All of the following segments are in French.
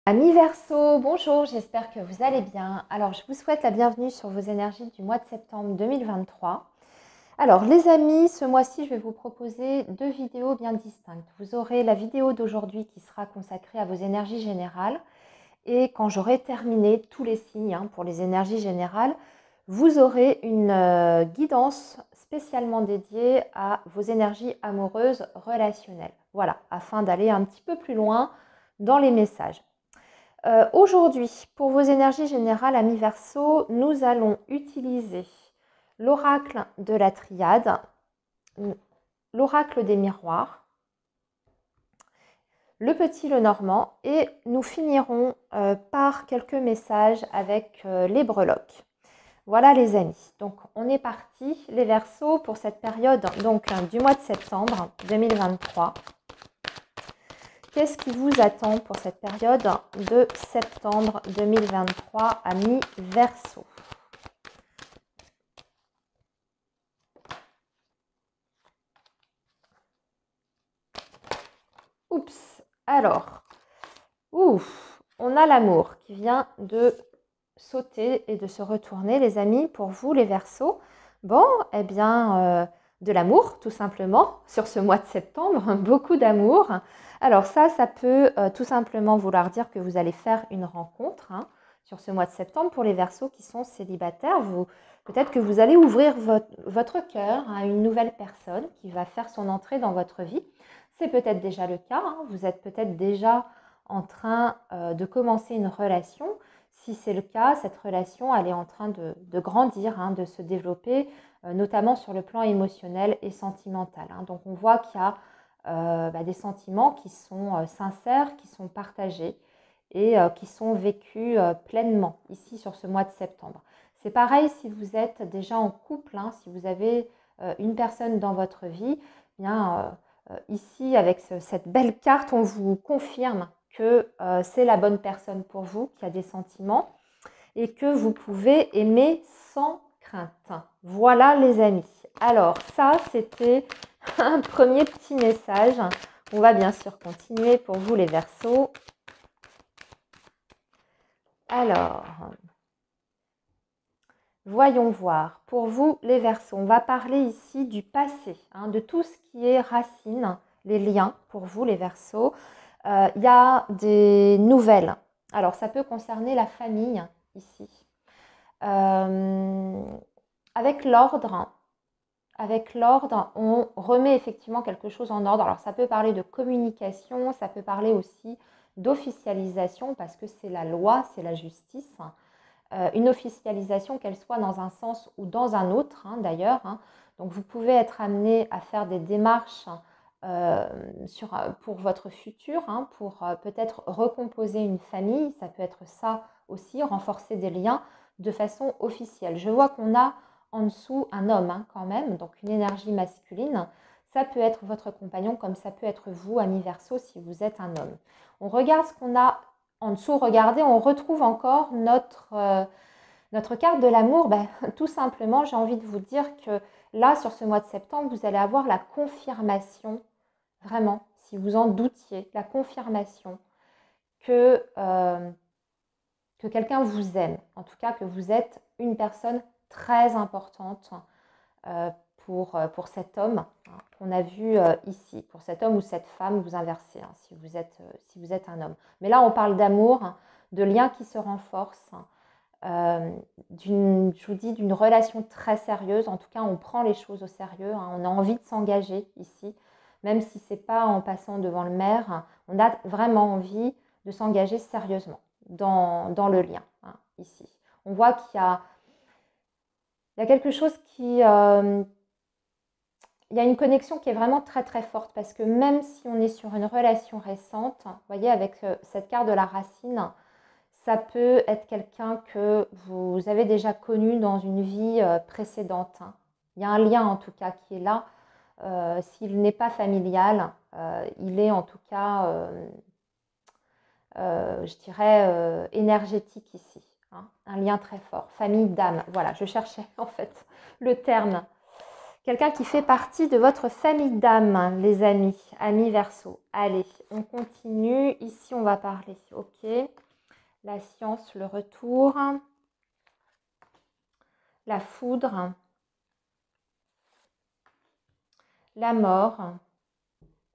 Amis Verseau, bonjour, j'espère que vous allez bien. Alors, je vous souhaite la bienvenue sur vos énergies du mois de septembre 2023. Alors, les amis, ce mois-ci, je vais vous proposer deux vidéos bien distinctes. Vous aurez la vidéo d'aujourd'hui qui sera consacrée à vos énergies générales. Et quand j'aurai terminé tous les signes pour les énergies générales, vous aurez une guidance spécialement dédiée à vos énergies amoureuses relationnelles. Voilà, afin d'aller un petit peu plus loin dans les messages. Aujourd'hui, pour vos énergies générales, amis Verseau, nous allons utiliser l'oracle de la triade, l'oracle des miroirs, le petit Lenormand et nous finirons par quelques messages avec les breloques. Voilà les amis, donc on est parti les Verseaux pour cette période donc du mois de septembre 2023. Qu'est-ce qui vous attend pour cette période de septembre 2023, amis Verseau? Oups, alors, on a l'amour qui vient de sauter et de se retourner, les amis, pour vous, les Verseaux. Bon, eh bien, de l'amour, tout simplement, sur ce mois de septembre, beaucoup d'amour. Alors ça peut tout simplement vouloir dire que vous allez faire une rencontre sur ce mois de septembre pour les Verseaux qui sont célibataires. Peut-être que vous allez ouvrir votre cœur à une nouvelle personne qui va faire son entrée dans votre vie. C'est peut-être déjà le cas, vous êtes peut-être déjà en train de commencer une relation. Si c'est le cas, cette relation, elle est en train de grandir, de se développer, notamment sur le plan émotionnel et sentimental. Donc on voit qu'il y a des sentiments qui sont sincères, qui sont partagés et qui sont vécus pleinement ici sur ce mois de septembre. C'est pareil si vous êtes déjà en couple, si vous avez une personne dans votre vie, bien ici avec cette belle carte, on vous confirme que c'est la bonne personne pour vous, qui a des sentiments et que vous pouvez aimer sans crainte. Voilà les amis. Alors ça, c'était un premier petit message. On va bien sûr continuer pour vous les Verseaux. Alors, voyons voir. Pour vous les Verseaux, on va parler ici du passé, de tout ce qui est racines, les liens pour vous les Verseaux. Il y a des nouvelles. Alors, ça peut concerner la famille ici. Avec l'ordre, on remet effectivement quelque chose en ordre. Alors, ça peut parler de communication, ça peut parler aussi d'officialisation parce que c'est la loi, c'est la justice. Une officialisation, qu'elle soit dans un sens ou dans un autre, d'ailleurs. Donc, vous pouvez être amené à faire des démarches pour votre futur, pour peut-être recomposer une famille. Ça peut être ça aussi, renforcer des liens de façon officielle. Je vois qu'on a en dessous un homme quand même, donc une énergie masculine. Ça peut être votre compagnon comme ça peut être vous, ami Verseau, si vous êtes un homme. On regarde ce qu'on a en dessous. Regardez, on retrouve encore notre carte de l'amour. Tout simplement, j'ai envie de vous dire que là, sur ce mois de septembre, vous allez avoir la confirmation, vraiment, si vous en doutiez, la confirmation que quelqu'un vous aime. En tout cas, que vous êtes une personne très importante pour cet homme qu'on a vu ici, pour cet homme ou cette femme, vous inversez si vous êtes un homme. Mais là, on parle d'amour, de liens qui se renforcent, je vous dis, d'une relation très sérieuse. En tout cas, on prend les choses au sérieux, on a envie de s'engager ici, même si ce n'est pas en passant devant le maire, on a vraiment envie de s'engager sérieusement dans le lien, ici. On voit qu'il y a quelque chose qui... il y a une connexion qui est vraiment très très forte parce que même si on est sur une relation récente, vous voyez, avec cette carte de la racine, ça peut être quelqu'un que vous avez déjà connu dans une vie précédente. Il y a un lien en tout cas qui est là. S'il n'est pas familial, il est en tout cas, je dirais, énergétique ici. Un lien très fort. Famille d'âme. Voilà, je cherchais en fait le terme. Quelqu'un qui fait partie de votre famille d'âme, les amis, amis Verseau. Allez, on continue. Ici, on va parler, ok. La science, le retour. La foudre. La mort.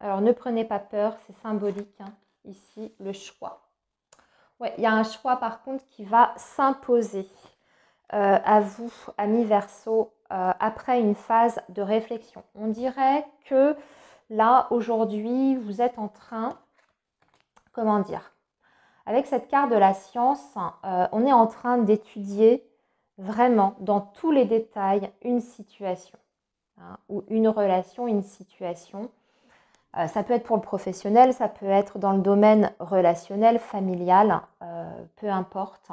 Alors, ne prenez pas peur, c'est symbolique, hein. Ici, le choix. Ouais, il y a un choix, par contre, qui va s'imposer à vous, amis Verseau, après une phase de réflexion. On dirait que là, aujourd'hui, vous êtes en train, comment dire, avec cette carte de la science, on est en train d'étudier vraiment dans tous les détails une situation, hein, ou une relation, une situation. Ça peut être pour le professionnel, ça peut être dans le domaine relationnel, familial, peu importe.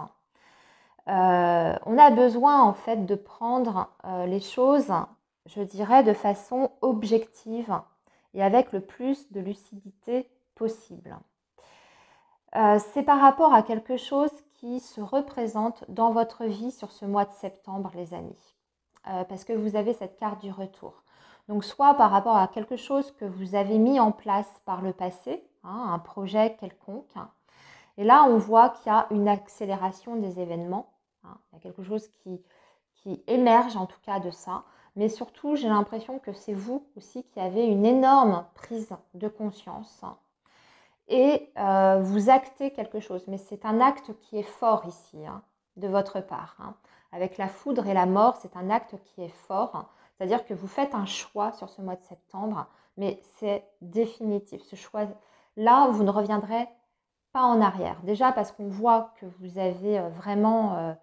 On a besoin en fait de prendre les choses, je dirais, de façon objective et avec le plus de lucidité possible. C'est par rapport à quelque chose qui se représente dans votre vie sur ce mois de septembre, les amis, parce que vous avez cette carte du retour. Donc soit par rapport à quelque chose que vous avez mis en place par le passé, hein, un projet quelconque, et là on voit qu'il y a une accélération des événements, hein, il y a quelque chose qui émerge en tout cas de ça, mais surtout j'ai l'impression que c'est vous aussi qui avez une énorme prise de conscience, et vous actez quelque chose. Mais c'est un acte qui est fort ici, hein, de votre part, hein. Avec la foudre et la mort, c'est un acte qui est fort. C'est-à-dire que vous faites un choix sur ce mois de septembre, mais c'est définitif. Ce choix-là, vous ne reviendrez pas en arrière. Déjà parce qu'on voit que vous avez vraiment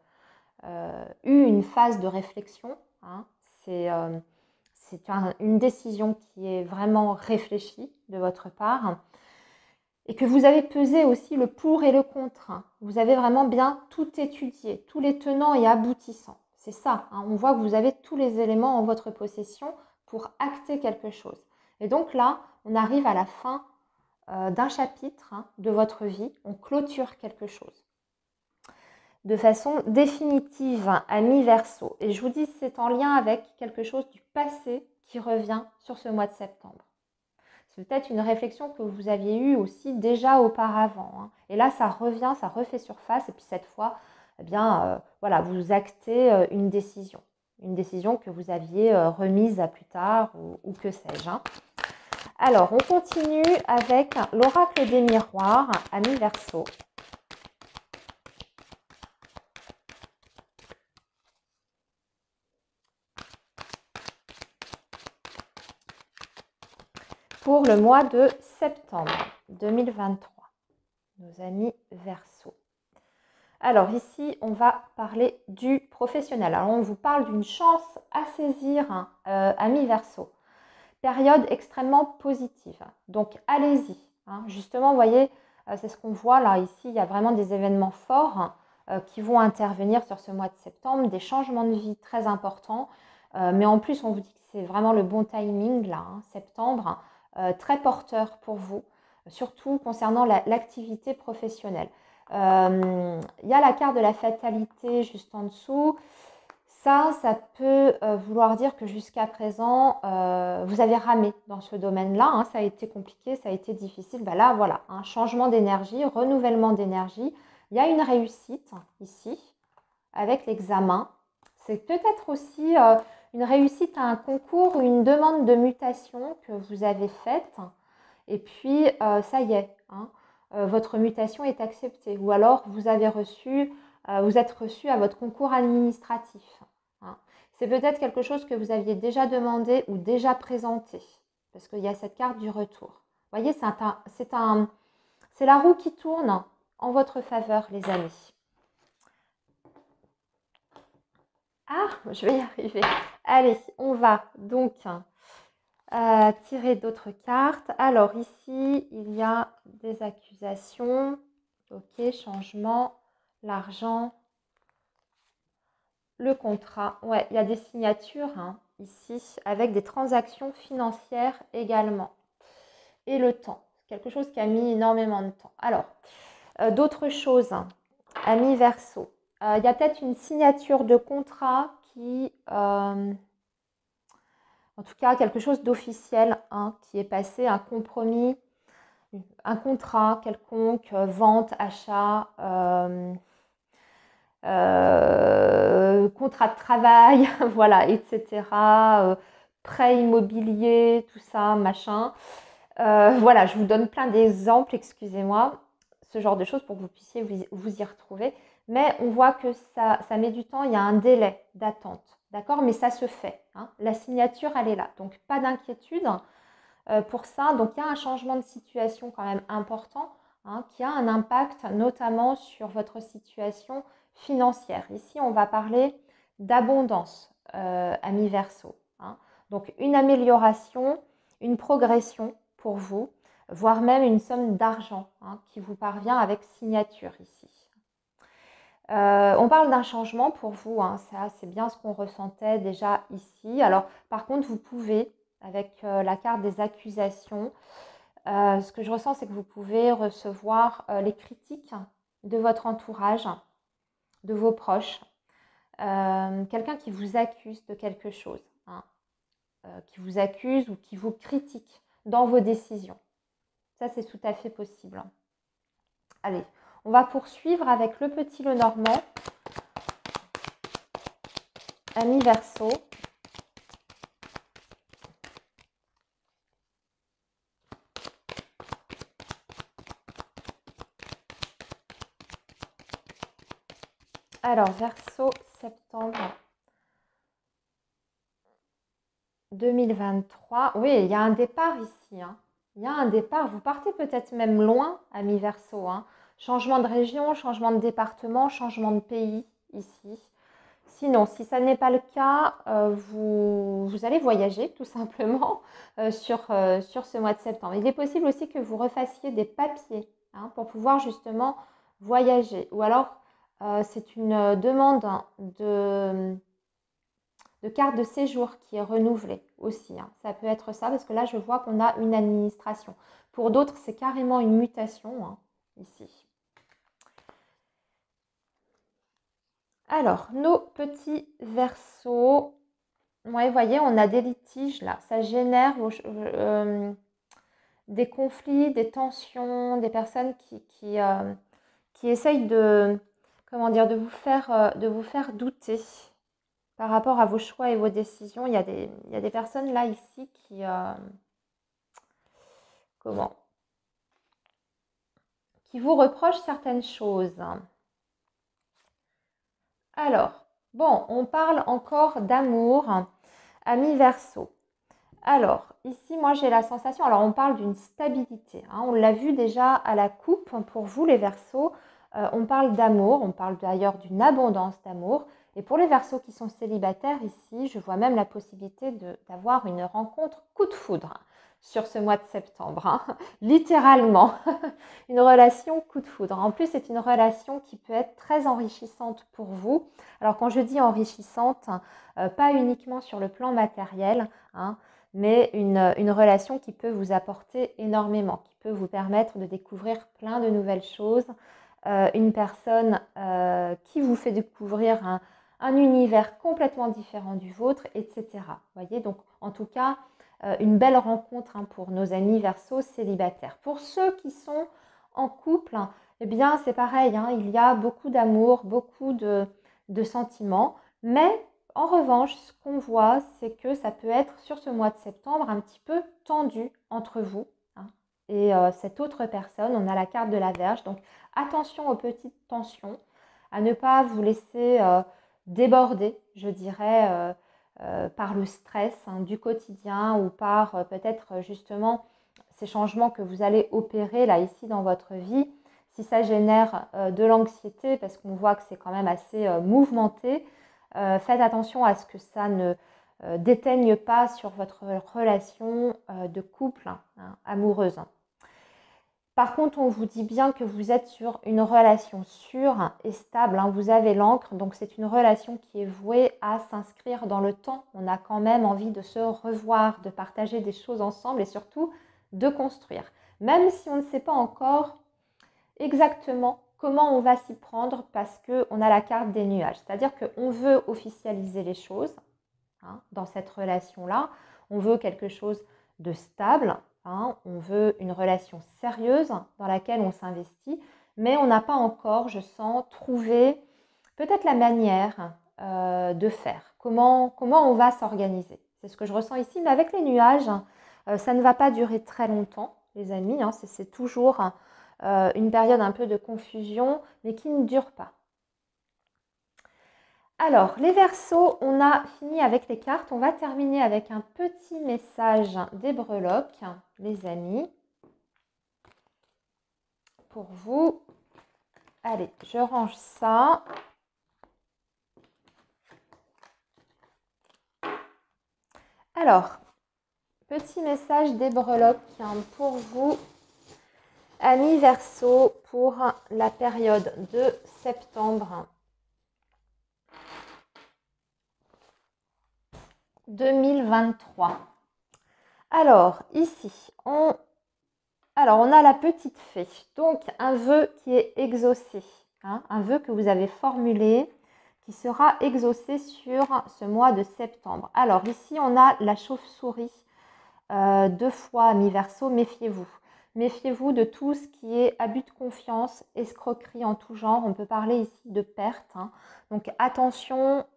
eu une phase de réflexion, hein. C'est une décision qui est vraiment réfléchie de votre part. Et que vous avez pesé aussi le pour et le contre, hein. Vous avez vraiment bien tout étudié, tous les tenants et aboutissants. C'est ça, hein. On voit que vous avez tous les éléments en votre possession pour acter quelque chose. Et donc là, on arrive à la fin d'un chapitre, hein, de votre vie. On clôture quelque chose de façon définitive, hein, à mi-verso. Et je vous dis, c'est en lien avec quelque chose du passé qui revient sur ce mois de septembre. C'est peut-être une réflexion que vous aviez eue aussi déjà auparavant, hein. Et là, ça revient, ça refait surface. Et puis cette fois, eh bien, voilà, vous actez une décision que vous aviez remise à plus tard ou que sais-je, hein. Alors, on continue avec l'oracle des miroirs, amis Verseau. Pour le mois de septembre 2023, nos amis Verseau. Alors ici, on va parler du professionnel. Alors on vous parle d'une chance à saisir, hein, amis Verseau. Période extrêmement positive. Donc allez-y, hein. Justement, vous voyez, c'est ce qu'on voit là. Ici, il y a vraiment des événements forts qui vont intervenir sur ce mois de septembre, des changements de vie très importants. Mais en plus, on vous dit que c'est vraiment le bon timing là, hein, septembre. Très porteur pour vous, surtout concernant l'activité professionnelle. Il y a la carte de la fatalité juste en dessous. Ça peut vouloir dire que jusqu'à présent, vous avez ramé dans ce domaine-là, hein. Ça a été compliqué, ça a été difficile. Ben là, voilà, un changement d'énergie, renouvellement d'énergie. Il y a une réussite ici avec l'examen. C'est peut-être aussi une réussite à un concours ou une demande de mutation que vous avez faite. Et puis, ça y est, hein, votre mutation est acceptée. Ou alors, vous êtes reçu à votre concours administratif, hein. C'est peut-être quelque chose que vous aviez déjà demandé ou déjà présenté. Parce qu'il y a cette carte du retour. Vous voyez, c'est la roue qui tourne en votre faveur, les amis. Ah, je vais y arriver. Allez, on va donc tirer d'autres cartes. Alors ici, il y a des accusations. Ok, changement, l'argent, le contrat. Ouais, il y a des signatures, hein, ici, avec des transactions financières également. Et le temps, quelque chose qui a mis énormément de temps. Alors, d'autres choses, hein, amis Verseau. Il y a peut-être une signature de contrat qui en tout cas quelque chose d'officiel hein, qui est passé, un compromis, un contrat quelconque, vente, achat, contrat de travail, voilà, etc. Prêt immobilier, tout ça, machin. Voilà, je vous donne plein d'exemples, excusez-moi, ce genre de choses pour que vous puissiez vous y retrouver. Mais on voit que ça met du temps, il y a un délai d'attente, d'accord? Mais ça se fait, hein. La signature, elle est là. Donc, pas d'inquiétude pour ça. Donc, il y a un changement de situation quand même important hein, qui a un impact notamment sur votre situation financière. Ici, on va parler d'abondance, amis Verseau, hein. Donc, une amélioration, une progression pour vous, voire même une somme d'argent hein, qui vous parvient avec signature ici. On parle d'un changement pour vous, hein, ça c'est bien ce qu'on ressentait déjà ici. Alors par contre, vous pouvez, avec la carte des accusations, ce que je ressens, c'est que vous pouvez recevoir les critiques de votre entourage, de vos proches, quelqu'un qui vous accuse de quelque chose, hein, qui vous accuse ou qui vous critique dans vos décisions. Ça, c'est tout à fait possible. Allez, on va poursuivre avec le petit Lenormand. Amis Verseau. Alors, Verseau, septembre 2023. Oui, il y a un départ ici, hein. Il y a un départ. Vous partez peut-être même loin, amis Verseau, hein. Changement de région, changement de département, changement de pays ici. Sinon, si ça n'est pas le cas, vous allez voyager tout simplement sur ce mois de septembre. Il est possible aussi que vous refassiez des papiers hein, pour pouvoir justement voyager. Ou alors, c'est une demande de carte de séjour qui est renouvelée aussi, hein. Ça peut être ça parce que là, je vois qu'on a une administration. Pour d'autres, c'est carrément une mutation hein, ici. Alors, nos petits Verseaux. Ouais, vous voyez, on a des litiges là. Ça génère des conflits, des tensions, des personnes qui essayent de, comment dire, de vous faire douter par rapport à vos choix et vos décisions. Il y a des personnes là ici qui vous reprochent certaines choses. Alors, bon, on parle encore d'amour, amis Verseau. Alors, ici, moi, j'ai la sensation, alors on parle d'une stabilité, hein, on l'a vu déjà à la coupe pour vous, les Verseaux, on parle d'amour, on parle d'ailleurs d'une abondance d'amour. Et pour les Verseaux qui sont célibataires, ici, je vois même la possibilité d'avoir une rencontre coup de foudre sur ce mois de septembre, hein, littéralement, une relation coup de foudre. En plus, c'est une relation qui peut être très enrichissante pour vous. Alors, quand je dis enrichissante, pas uniquement sur le plan matériel, hein, mais une relation qui peut vous apporter énormément, qui peut vous permettre de découvrir plein de nouvelles choses, une personne qui vous fait découvrir un univers complètement différent du vôtre, etc. Vous voyez, donc en tout cas, une belle rencontre hein, pour nos amis Verseaux célibataires. Pour ceux qui sont en couple, eh bien c'est pareil, hein, il y a beaucoup d'amour, beaucoup de sentiments, mais en revanche, ce qu'on voit, c'est que ça peut être sur ce mois de septembre un petit peu tendu entre vous hein, et cette autre personne. On a la carte de la Vierge, donc attention aux petites tensions, à ne pas vous laisser déborder, je dirais, par le stress hein, du quotidien ou par peut-être justement ces changements que vous allez opérer là ici dans votre vie. Si ça génère de l'anxiété, parce qu'on voit que c'est quand même assez mouvementé, faites attention à ce que ça ne déteigne pas sur votre relation de couple hein, amoureuse. Par contre, on vous dit bien que vous êtes sur une relation sûre et stable, hein, vous avez l'encre, donc c'est une relation qui est vouée à s'inscrire dans le temps. On a quand même envie de se revoir, de partager des choses ensemble et surtout de construire. Même si on ne sait pas encore exactement comment on va s'y prendre parce qu'on a la carte des nuages. C'est-à-dire qu'on veut officialiser les choses hein, dans cette relation-là. On veut quelque chose de stable, hein, on veut une relation sérieuse dans laquelle on s'investit, mais on n'a pas encore, je sens, trouvé peut-être la manière de faire. Comment on va s'organiser? C'est ce que je ressens ici, mais avec les nuages, ça ne va pas durer très longtemps, les amis. Hein, c'est toujours une période un peu de confusion, mais qui ne dure pas. Alors, les Verseaux, on a fini avec les cartes. On va terminer avec un petit message des breloques, les amis, pour vous. Allez, je range ça. Alors, petit message des breloques pour vous, amis Verseaux, pour la période de septembre 2023. Alors, ici, on a la petite fée, donc un vœu qui est exaucé, hein, un vœu que vous avez formulé, qui sera exaucé sur ce mois de septembre. Alors ici, on a la chauve-souris, 2 fois amis Verseau, méfiez-vous. Méfiez-vous de tout ce qui est abus de confiance, escroquerie en tout genre. On peut parler ici de perte. Hein. Donc attention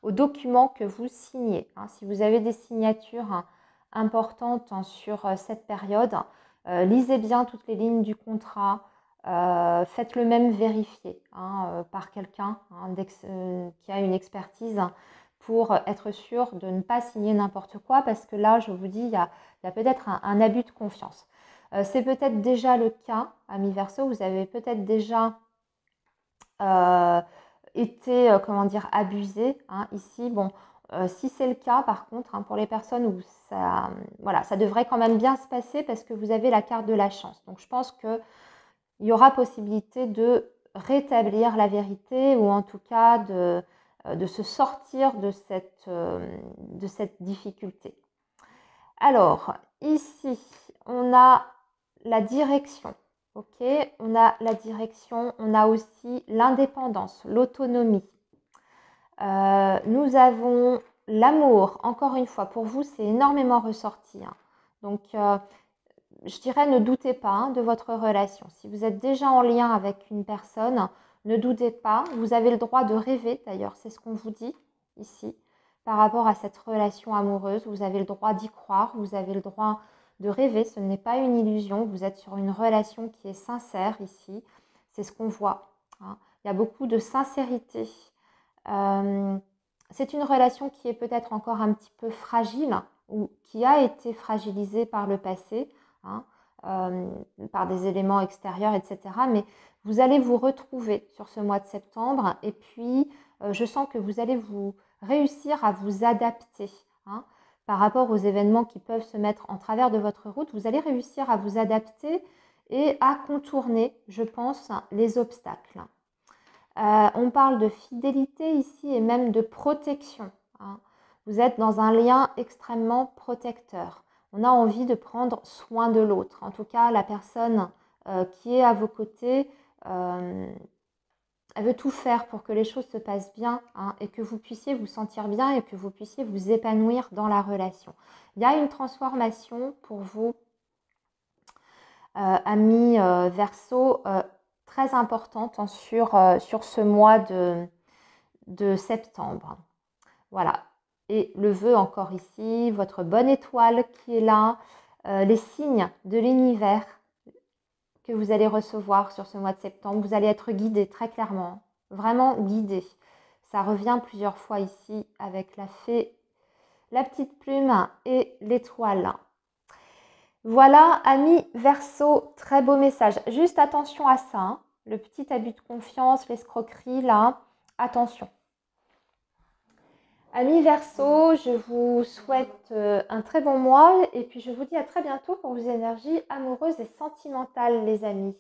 aux documents que vous signez. Hein. Si vous avez des signatures importantes sur cette période, lisez bien toutes les lignes du contrat. Faites-le même vérifier par quelqu'un qui a une expertise pour être sûr de ne pas signer n'importe quoi, parce que là, je vous dis, il y a peut-être un abus de confiance. C'est peut-être déjà le cas, amis Verseau, vous avez peut-être déjà été, abusé ici. Bon, si c'est le cas, par contre, pour les personnes où ça devrait quand même bien se passer, parce que vous avez la carte de la chance. Donc, je pense qu'il y aura possibilité de rétablir la vérité, ou en tout cas de se sortir de cette difficulté. Alors, ici, on a la direction. Ok, on a la direction, on a aussi l'indépendance, l'autonomie. Nous avons l'amour. Encore une fois, pour vous, c'est énormément ressorti. Hein. Donc, je dirais, ne doutez pas de votre relation. Si vous êtes déjà en lien avec une personne, ne doutez pas. Vous avez le droit de rêver, d'ailleurs, c'est ce qu'on vous dit ici. Par rapport à cette relation amoureuse, vous avez le droit d'y croire, vous avez le droit de rêver. Ce n'est pas une illusion, vous êtes sur une relation qui est sincère ici. C'est ce qu'on voit. Hein. Il y a beaucoup de sincérité. C'est une relation qui est peut-être encore un petit peu fragile, ou qui a été fragilisée par le passé. Par des éléments extérieurs, etc. Mais vous allez vous retrouver sur ce mois de septembre, et puis je sens que vous allez vous réussir à vous adapter par rapport aux événements qui peuvent se mettre en travers de votre route. Vous allez réussir à vous adapter et à contourner, je pense, les obstacles. On parle de fidélité ici, et même de protection. Vous êtes dans un lien extrêmement protecteur. On a envie de prendre soin de l'autre. En tout cas, la personne qui est à vos côtés, elle veut tout faire pour que les choses se passent bien, et que vous puissiez vous sentir bien, et que vous puissiez vous épanouir dans la relation. Il y a une transformation pour vous, amis Verseau, très importante sur ce mois de septembre. Voilà. Et le vœu encore ici, votre bonne étoile qui est là, les signes de l'univers que vous allez recevoir sur ce mois de septembre. Vous allez être guidé très clairement, vraiment guidé. Ça revient plusieurs fois ici avec la fée, la petite plume et l'étoile. Voilà, amis Verseau, très beau message. Juste attention à ça, le petit abus de confiance, l'escroquerie là, attention. Amis Verseau, je vous souhaite un très bon mois, et puis je vous dis à très bientôt pour vos énergies amoureuses et sentimentales, les amis.